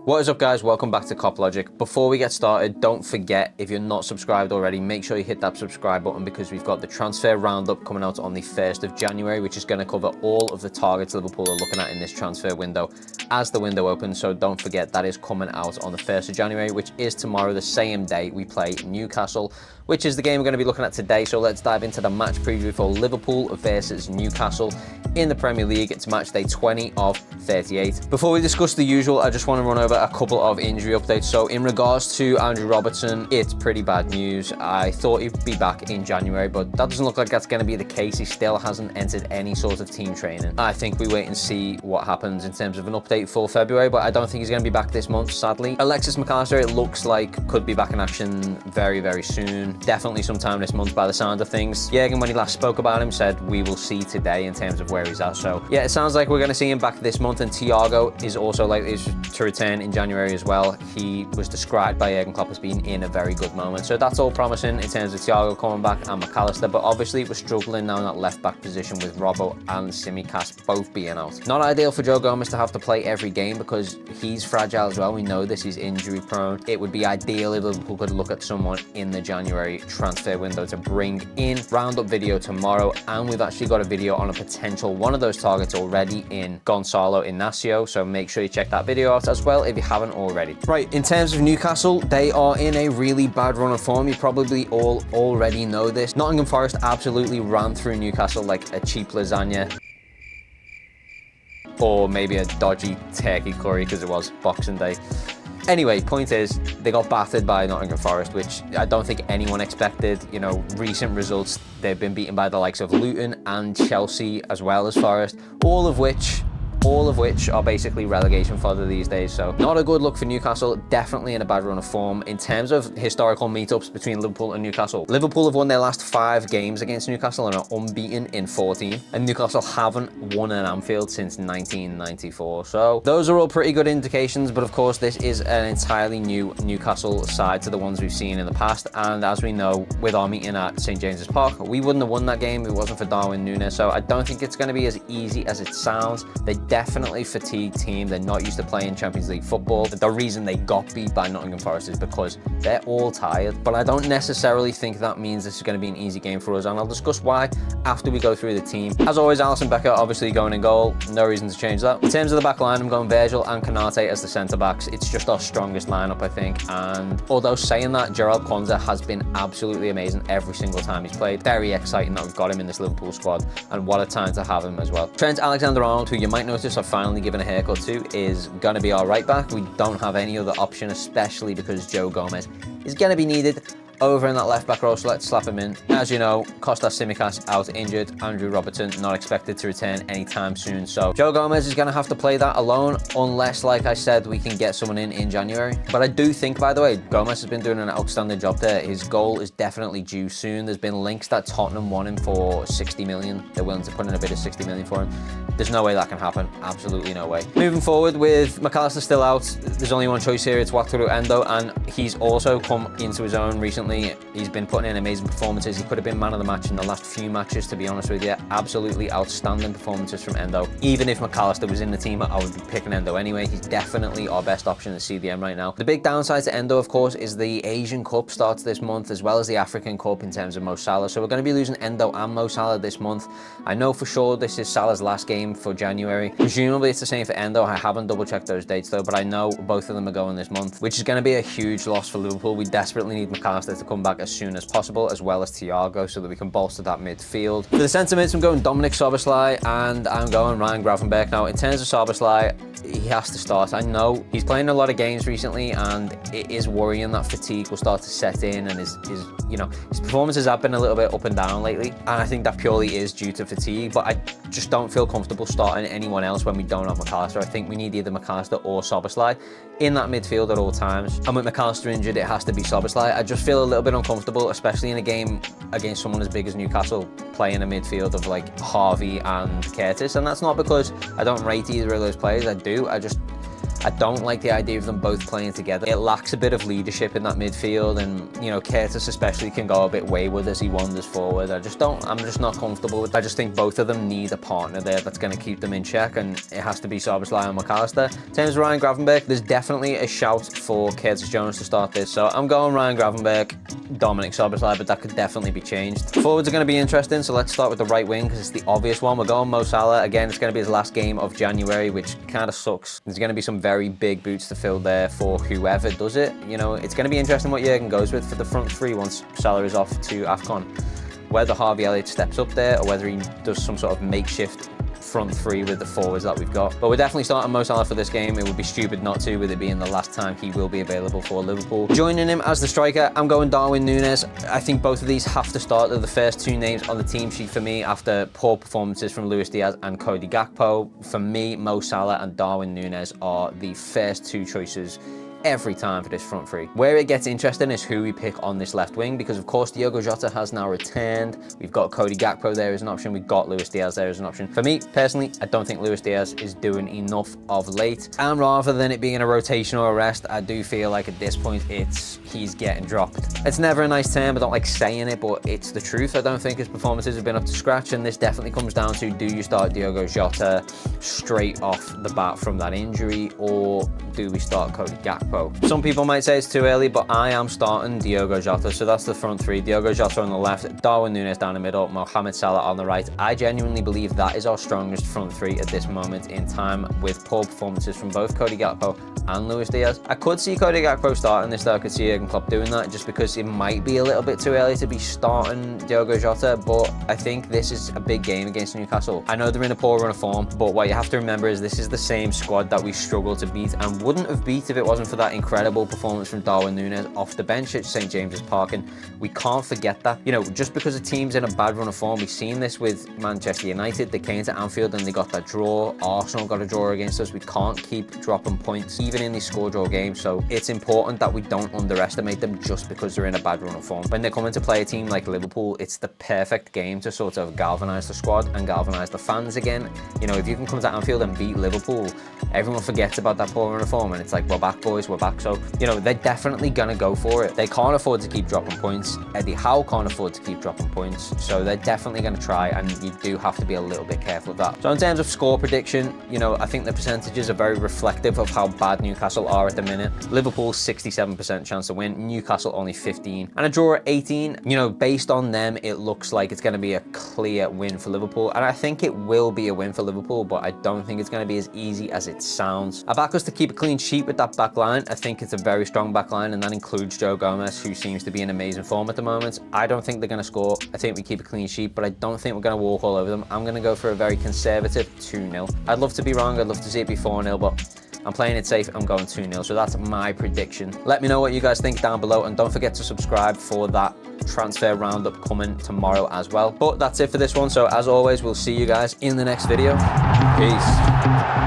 What is up, guys? Welcome back to Cop Logic. Before we get started, don't forget, if you're not subscribed already, make sure you hit that subscribe button because we've got the transfer roundup coming out on the 1st of January, which is going to cover all of the targets Liverpool are looking at in this transfer window as the window opens. So don't forget, that is coming out on the 1st of January, which is tomorrow, the same day we play Newcastle, which is the game we're going to be looking at today. So let's dive into the match preview for Liverpool versus Newcastle in the Premier League. It's match day 20 of 38. Before we discuss the usual, I just want to run over a couple of injury updates. So in regards to Andrew Robertson, it's pretty bad news. I thought he'd be back in January, but that doesn't look like that's going to be the case. He still hasn't entered any sort of team training. I think we wait and see what happens in terms of an update for February, but I don't think he's going to be back this month, sadly. Alexis McAllister, it looks like, could be back in action very, very soon. Definitely sometime this month by the sound of things. Jurgen, when he last spoke about him, said we will see today in terms of where he's at. So yeah, it sounds like we're going to see him back this month, and Thiago is also likely to return in January as well. He was described by Jurgen Klopp as being in a very good moment. So that's all promising in terms of Thiago coming back and McAllister, but obviously we're struggling now in that left back position with Robbo and Tsimikas both being out. Not ideal for Joe Gomez to have to play every game because he's fragile as well. We know this, he's injury prone. It would be ideal if Liverpool could look at someone in the January transfer window to bring in. Roundup video tomorrow, and we've actually got a video on a potential one of those targets already in Gonzalo Inacio, so make sure you check that video out as well if you haven't already. Right, in terms of Newcastle, they are in a really bad run of form. You probably all already know this. Nottingham Forest absolutely ran through Newcastle like a cheap lasagna, or maybe a dodgy turkey curry because it was Boxing Day. Anyway, point is, they got battered by Nottingham Forest, which I don't think anyone expected. You know, recent results, they've been beaten by the likes of Luton and Chelsea as well as Forest, all of which are basically relegation fodder these days. So not a good look for Newcastle, definitely in a bad run of form. In terms of historical meetups between Liverpool and Newcastle, Liverpool have won their last 5 games against Newcastle and are unbeaten in 14, and Newcastle haven't won at Anfield since 1994. So those are all pretty good indications, but of course this is an entirely new Newcastle side to the ones we've seen in the past, and as we know, with our meeting at St. James's Park, we wouldn't have won that game if it wasn't for Darwin Nunez. So I don't think it's going to be as easy as it sounds. They definitely fatigued team. They're not used to playing Champions League football. The reason they got beat by Nottingham Forest is because they're all tired, but I don't necessarily think that means this is going to be an easy game for us, and I'll discuss why after we go through the team. As always, Alisson Becker obviously going in goal. No reason to change that. In terms of the back line, I'm going Virgil and Konate as the centre backs. It's just our strongest lineup, I think, and although saying that, Gerald Kwanzaa has been absolutely amazing every single time he's played. Very exciting that we've got him in this Liverpool squad, and what a time to have him as well. Trent Alexander-Arnold, who you might notice I've finally given a haircut to, is going to be our right back. We don't have any other option, especially because Joe Gomez is going to be needed over in that left back row, so let's slap him in. As you know, Kostas Tsimikas out injured, Andrew Robertson not expected to return anytime soon, so Joe Gomez is going to have to play that alone, unless, like I said, we can get someone in January. But I do think, by the way, Gomez has been doing an outstanding job there. His goal is definitely due soon. There's been links that Tottenham want him for 60 million. They're willing to put in a bid of 60 million for him. There's no way that can happen. Absolutely no way. Moving forward, with McAllister still out, there's only one choice here. It's Wataru Endo, and he's also come into his own recently. He's been putting in amazing performances. He could have been man of the match in the last few matches, to be honest with you. Absolutely outstanding performances from Endo. Even if McAllister was in the team, I would be picking Endo anyway. He's definitely our best option at CDM right now. The big downside to Endo, of course, is the Asian Cup starts this month, as well as the African Cup in terms of Mo Salah. So we're going to be losing Endo and Mo Salah this month. I know for sure this is Salah's last game for January. Presumably it's the same for Endo. I haven't double checked those dates though, but I know both of them are going this month, which is going to be a huge loss for Liverpool. We desperately need McAllister to come back as soon as possible, as well as Thiago, so that we can bolster that midfield. For the centre mids, I'm going Dominic Szoboszlai and I'm going Ryan Gravenberch. Now, in terms of Szoboszlai, he has to start. I know he's playing a lot of games recently, and it is worrying that fatigue will start to set in, and his performances have been a little bit up and down lately, and I think that purely is due to fatigue, but I just don't feel comfortable starting anyone else when we don't have McAllister. I think we need either McAllister or Szoboszlai in that midfield at all times, and with McAllister injured, it has to be Szoboszlai. I just feel a little bit uncomfortable, especially in a game against someone as big as Newcastle, playing a midfield of like Harvey and Curtis, and that's not because I don't rate either of those players. I do. I don't like the idea of them both playing together. It lacks a bit of leadership in that midfield, and you know, Curtis especially can go a bit wayward as he wanders forward. I'm just not comfortable with that. I just think both of them need a partner there that's going to keep them in check, and it has to be Szoboszlai and McAllister. In terms of Ryan Gravenberch, there's definitely a shout for Curtis Jones to start this, so I'm going Ryan Gravenberch, Dominic Szoboszlai, but that could definitely be changed. Forwards are going to be interesting, so let's start with the right wing because it's the obvious one. We're going Mo Salah. Again, it's going to be his last game of January, which kind of sucks. There's going to be some very big boots to fill there for whoever does it. You know, it's going to be interesting what Jurgen goes with for the front three once Salah is off to AFCON. Whether Harvey Elliott steps up there or whether he does some sort of makeshift front three with the forwards that we've got. But we're definitely starting Mo Salah for this game. It would be stupid not to, with it being the last time he will be available for Liverpool. Joining him as the striker, I'm going Darwin Nunez. I think both of these have to start. They're the first two names on the team sheet for me after poor performances from Luis Diaz and Cody Gakpo. For me, Mo Salah and Darwin Nunez are the first two choices every time for this front three. Where it gets interesting is who we pick on this left wing, because of course Diogo Jota has now returned. We've got Cody Gakpo there as an option. We've got Luis Diaz there as an option. For me personally, I don't think Luis Diaz is doing enough of late, and rather than it being a rotational arrest, I do feel like at this point he's getting dropped. It's never a nice term, I don't like saying it, but it's the truth. I don't think his performances have been up to scratch, and this definitely comes down to, do you start Diogo Jota straight off the bat from that injury, or do we start Cody Gakpo? Some people might say it's too early, but I am starting Diogo Jota. So that's the front three. Diogo Jota on the left, Darwin Nunez down the middle, Mohamed Salah on the right. I genuinely believe that is our strongest front three at this moment in time, with poor performances from both Cody Gakpo and Luis Diaz. I could see Cody Gakpo starting this though. I could see Jurgen Klopp doing that, just because it might be a little bit too early to be starting Diogo Jota, but I think this is a big game against Newcastle. I know they're in a poor run of form, but what you have to remember is this is the same squad that we struggled to beat and wouldn't have beat if it wasn't for that incredible performance from Darwin Nunez off the bench at St. James's Park, and we can't forget that. You know, just because a team's in a bad run of form, we've seen this with Manchester United. They came to Anfield and they got that draw. Arsenal got a draw against us. We can't keep dropping points, even in these score draw games, so it's important that we don't underestimate them just because they're in a bad run of form. When they come in to play a team like Liverpool, it's the perfect game to sort of galvanise the squad and galvanise the fans again. You know, if you can come to Anfield and beat Liverpool, everyone forgets about that poor run of form, and it's like, we're back boys, we're back. So, you know, they're definitely going to go for it. They can't afford to keep dropping points. Eddie Howe can't afford to keep dropping points. So they're definitely going to try, and you do have to be a little bit careful with that. So in terms of score prediction, you know, I think the percentages are very reflective of how bad Newcastle are at the minute. Liverpool 67% chance to win, Newcastle only 15, and a draw at 18. You know, based on them, it looks like it's going to be a clear win for Liverpool, and I think it will be a win for Liverpool, but I don't think it's going to be as easy as it sounds. I back us to keep a clean sheet with that back line. I think it's a very strong back line, and that includes Joe Gomez, who seems to be in amazing form at the moment. I don't think they're going to score. I think we keep a clean sheet, but I don't think we're going to walk all over them. I'm going to go for a very conservative 2-0. I'd love to be wrong. I'd love to see it be 4-0, but I'm playing it safe. I'm going 2-0. So that's my prediction. Let me know what you guys think down below, and don't forget to subscribe for that transfer roundup coming tomorrow as well. But that's it for this one. So as always, we'll see you guys in the next video. Peace.